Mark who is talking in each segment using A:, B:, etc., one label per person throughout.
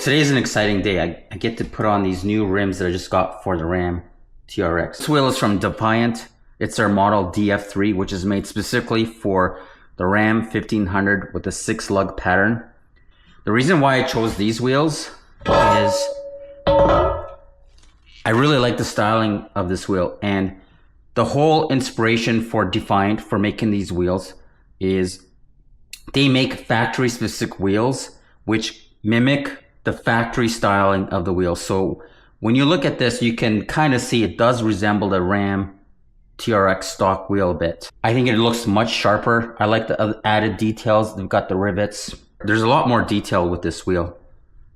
A: today's an exciting day. I get to put on these new rims that I just got for the Ram TRX. This wheel is from Defiant. It's their model DF03, which is made specifically for the Ram 1500 with a 6-lug pattern. The reason why I chose these wheels is I really like the styling of this wheel, and the whole inspiration for Defiant for making these wheels is they make factory specific wheels which mimic the factory styling of the wheel. So when you look at this, you can kind of see it does resemble the Ram TRX stock wheel a bit. I think it looks much sharper. I like the added details. They've got the rivets. There's a lot more detail with this wheel.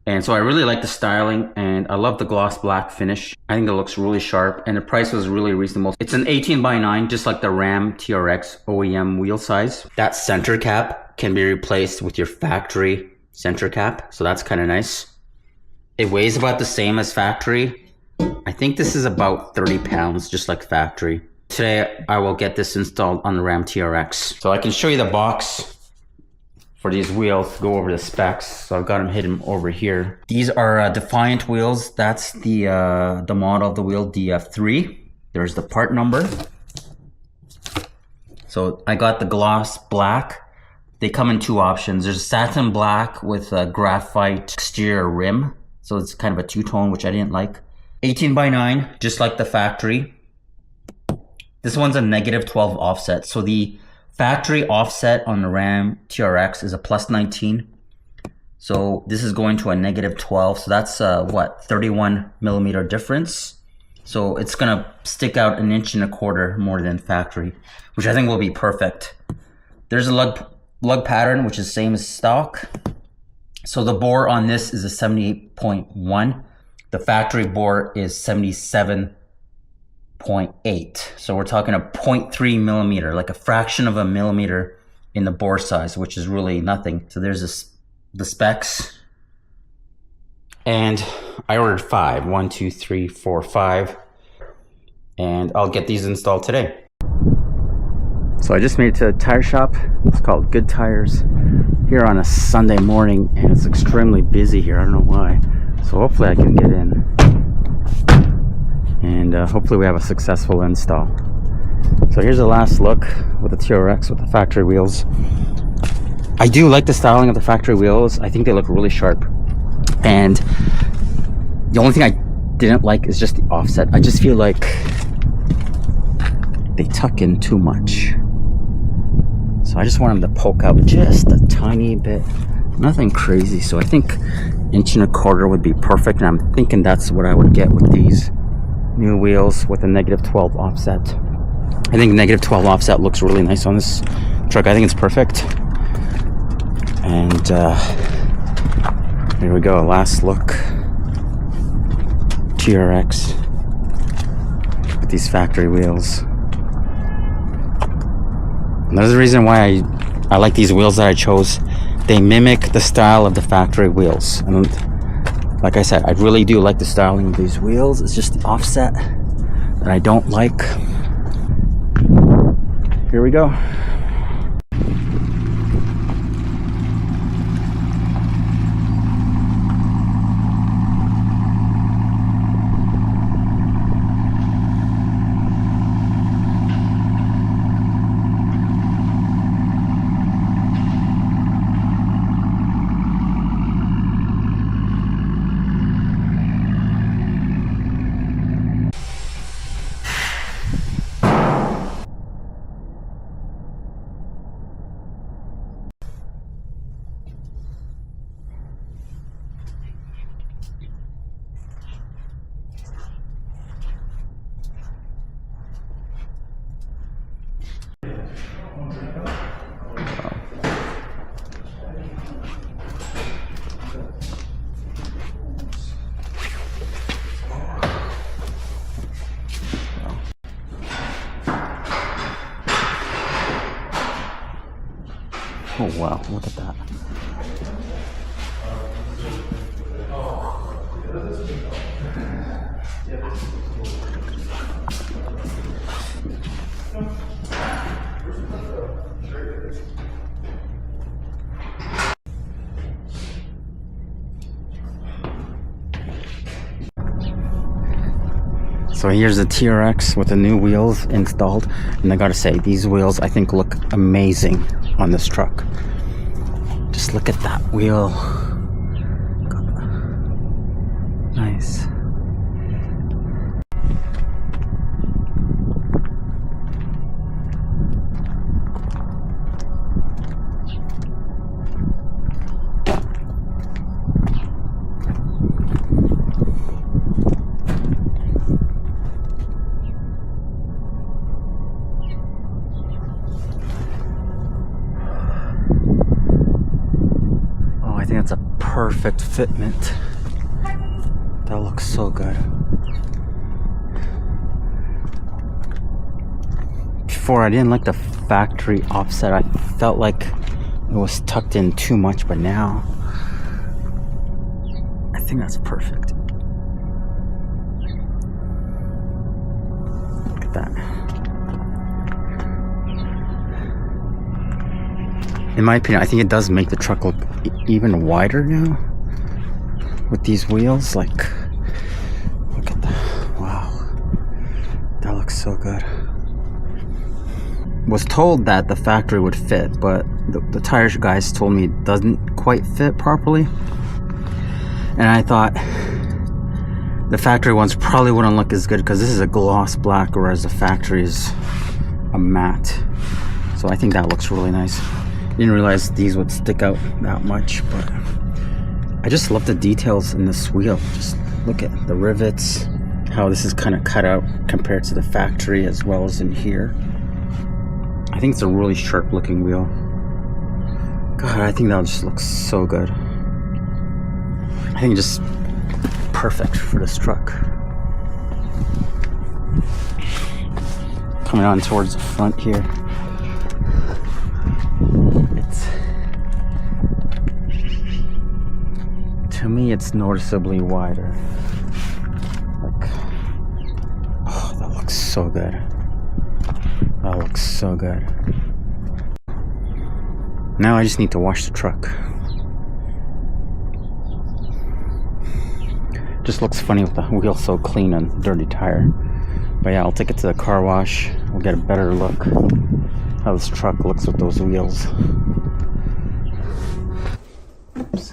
A: And so I really like the styling, and I love the gloss black finish. I think it looks really sharp, and the price was really reasonable. It's an 18x9, just like the Ram TRX OEM wheel size. That center cap can be replaced with your factory center cap, so that's kind of nice. It weighs about the same as factory. I think this is about 30 pounds, just like factory. Today, I will get this installed on the Ram TRX. So I can show you the box for these wheels, go over the specs. So I've got them hidden over here. These are Defiant wheels. That's the model of the wheel, DF03. There's the part number. So I got the gloss black. They come in two options. There's satin black with a graphite exterior rim. So it's kind of a two-tone, which I didn't like. 18x9, just like the factory. This one's a -12 offset. So the factory offset on the Ram TRX is a +19. So this is going to a -12. So that's what, 31mm difference. So it's gonna stick out 1.25 inches more than factory, which I think will be perfect. There's a lug pattern, which is same as stock. So the bore on this is a 78.1. The factory bore is 77.8. So we're talking a 0.3mm, like a fraction of a millimeter in the bore size, which is really nothing. So there's the specs. And I ordered 5. 1, 2, 3, 4, 5. And I'll get these installed today. So I just made it to a tire shop. It's called Good Tires, here on a Sunday morning, and it's extremely busy here. I don't know why. So hopefully I can get in, and hopefully we have a successful install. So here's the last look with the TRX with the factory wheels. I do like the styling of the factory wheels. I think they look really sharp, and the only thing I didn't like is just the offset. I just feel like they tuck in too much. So I just want them to poke out just a tiny bit, nothing crazy. So I think 1.25 inches would be perfect, and I'm thinking that's what I would get with these new wheels with a -12 offset. I think -12 offset looks really nice on this truck. I think it's perfect. And here we go, last look. TRX with these factory wheels. Another reason why I like these wheels that I chose, they mimic the style of the factory wheels. And like I said, I really do like the styling of these wheels. It's just the offset that I don't like. Here we go. Oh wow, look at that. So here's the TRX with the new wheels installed, and I gotta say, these wheels I think look amazing on this truck. Just look at that wheel. Nice. I think that's a perfect fitment. That looks so good. Before, I didn't like the factory offset. I felt like it was tucked in too much, but now I think that's perfect. Look at that. In my opinion, I think it does make the truck look even wider now with these wheels. Like, look at that. Wow, that looks so good. Was told that the factory would fit, but the tire guys told me it doesn't quite fit properly, and I thought the factory ones probably wouldn't look as good because this is a gloss black, whereas the factory is a matte. So I think that looks really nice. Didn't realize these would stick out that much, but I just love the details in this wheel. Just look at the rivets, how this is kind of cut out compared to the factory, as well as in here. I think it's a really sharp looking wheel. God, I think that just looks so good. I think just perfect for this truck. Coming on towards the front here. To me, it's noticeably wider. Like, oh, that looks so good. That looks so good. Now I just need to wash the truck. Just looks funny with the wheel so clean and dirty tire. But yeah, I'll take it to the car wash. We'll get a better look how this truck looks with those wheels. Oops.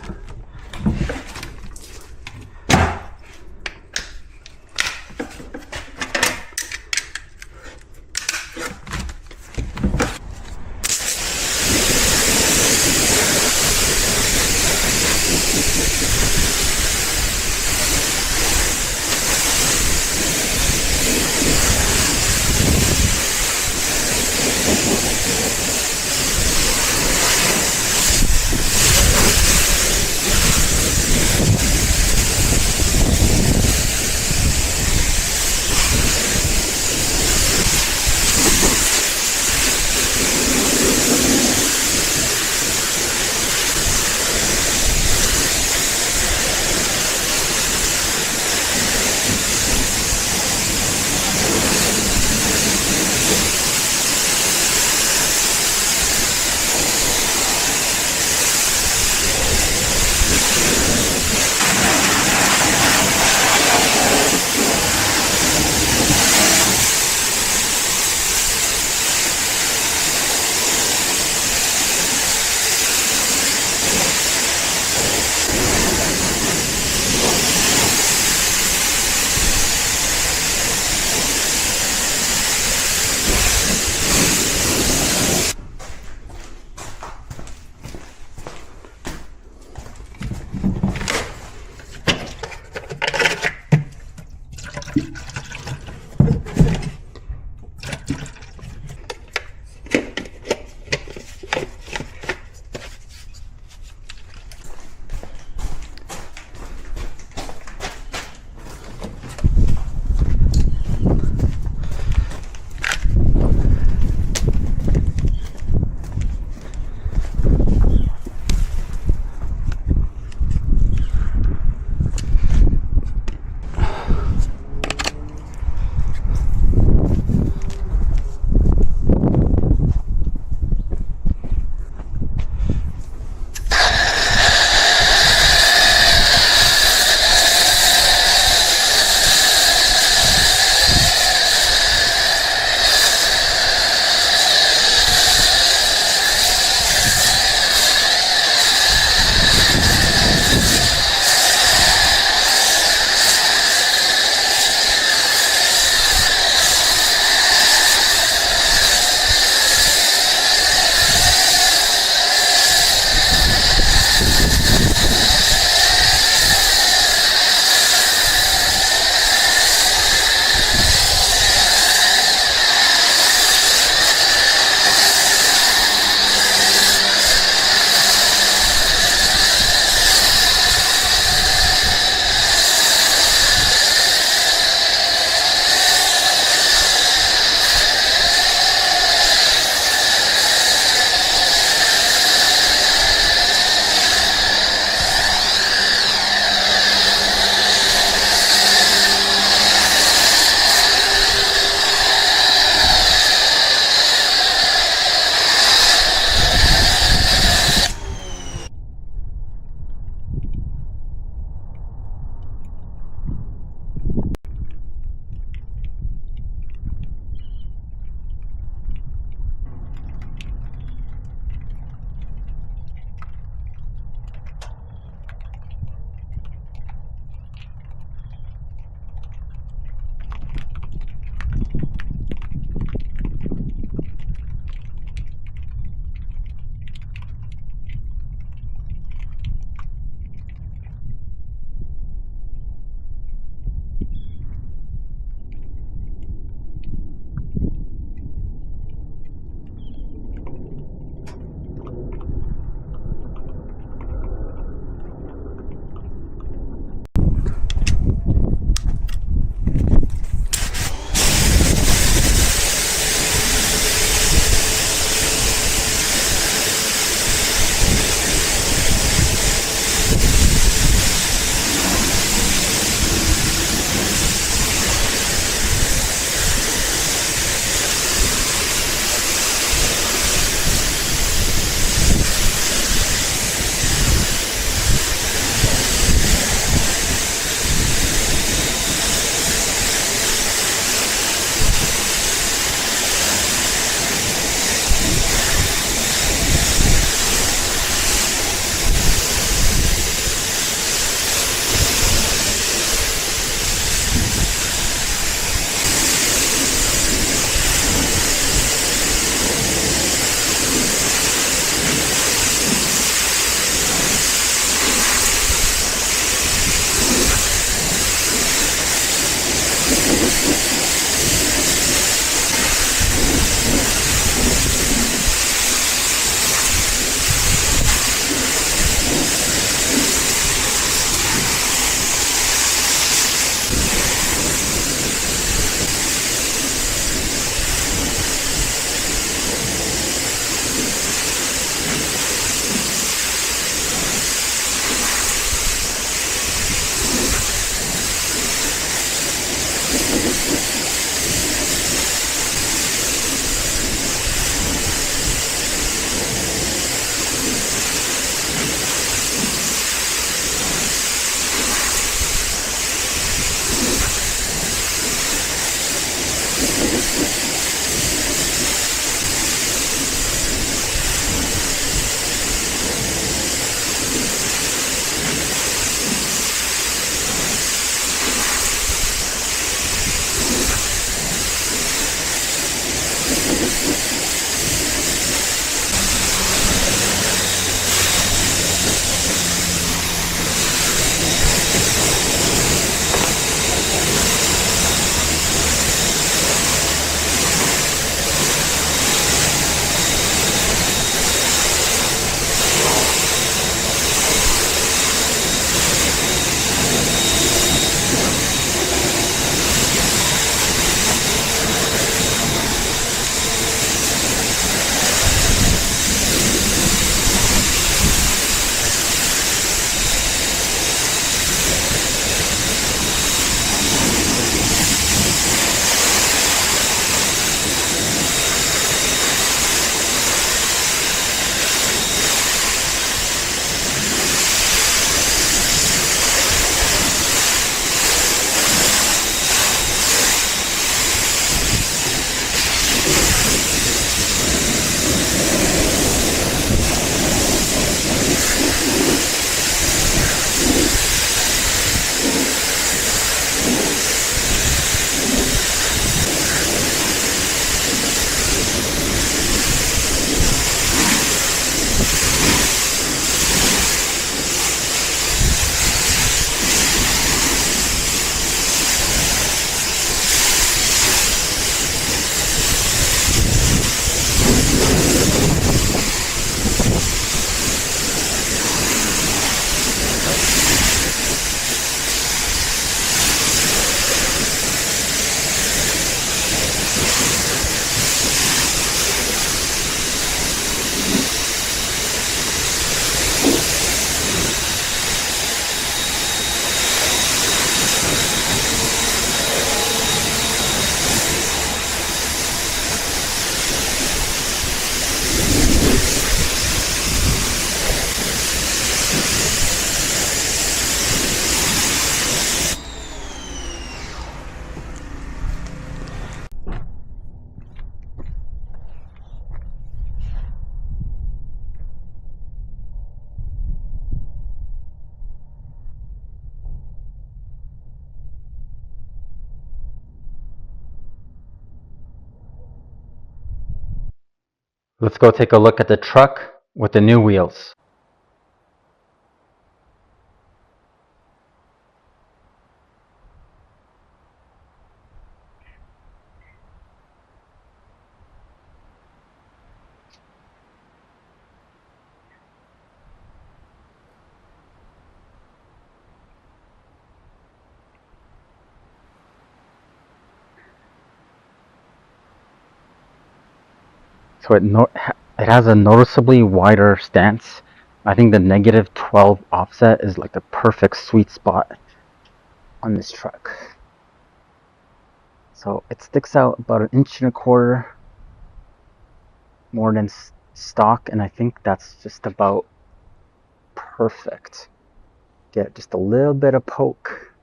A: Let's go take a look at the truck with the new wheels. So it has a noticeably wider stance. I think the -12 offset is like the perfect sweet spot on this truck. So it sticks out about 1.25 inches more than stock, and I think that's just about perfect. Get just a little bit of poke,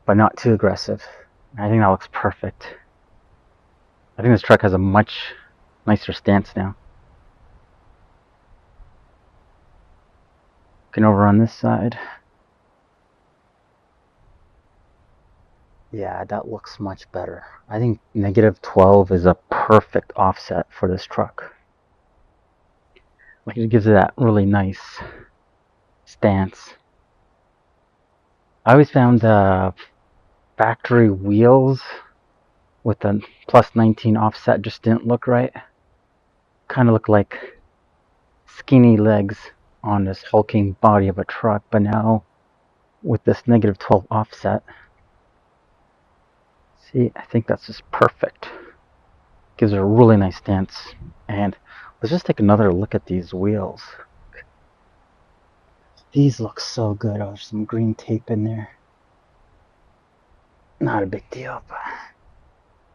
A: but not too aggressive. I think that looks perfect. I think this truck has a much nicer stance now. Looking over on this side. Yeah, that looks much better. I think -12 is a perfect offset for this truck. Like, it gives it that really nice stance. I always found factory wheels with a +19 offset just didn't look right. Kind of looked like skinny legs on this hulking body of a truck, but now with this -12 offset, see, I think that's just perfect. Gives it a really nice stance. And let's just take another look at these wheels. These look so good. Oh, there's some green tape in there. Not a big deal, but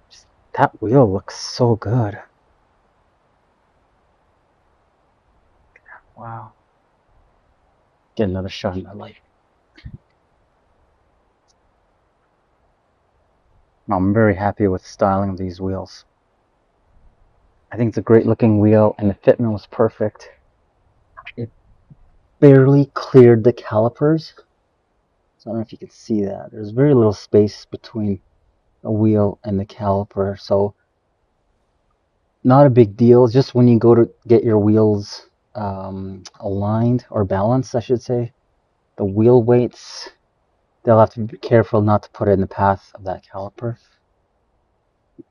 A: just, that wheel looks so good. Wow. Get another shot in that light. I'm very happy with the styling of these wheels. I think it's a great looking wheel, and the fitment was perfect. It barely cleared the calipers. So I don't know if you can see that. There's very little space between a wheel and the caliper, so not a big deal. Just when you go to get your wheels aligned or balanced, I should say, the wheel weights, they'll have to be careful not to put it in the path of that caliper.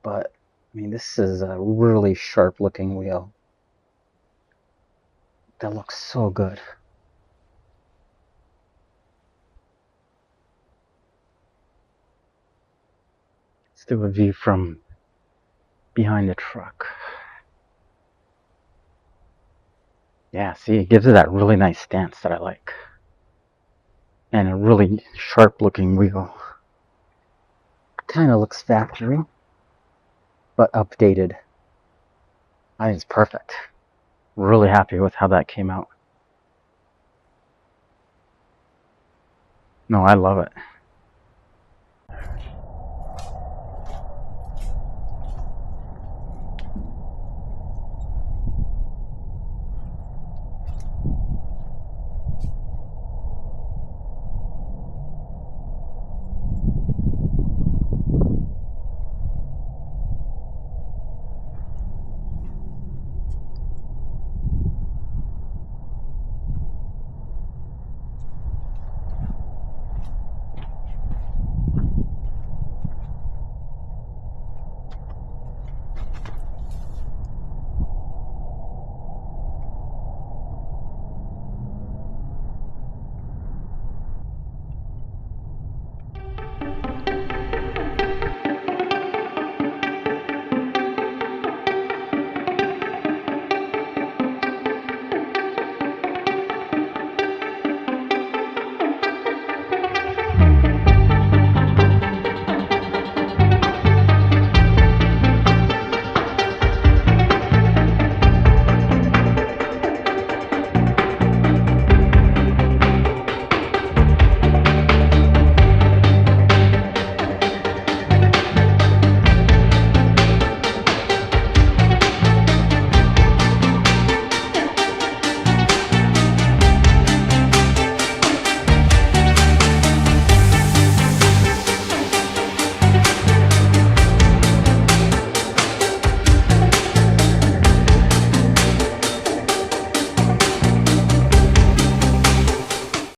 A: But I mean, this is a really sharp looking wheel. That looks so good. Let's do a view from behind the truck. Yeah, see, it gives it that really nice stance that I like. And a really sharp looking wheel. Kind of looks factory, but updated. I think it's perfect. Really happy with how that came out. No, I love it.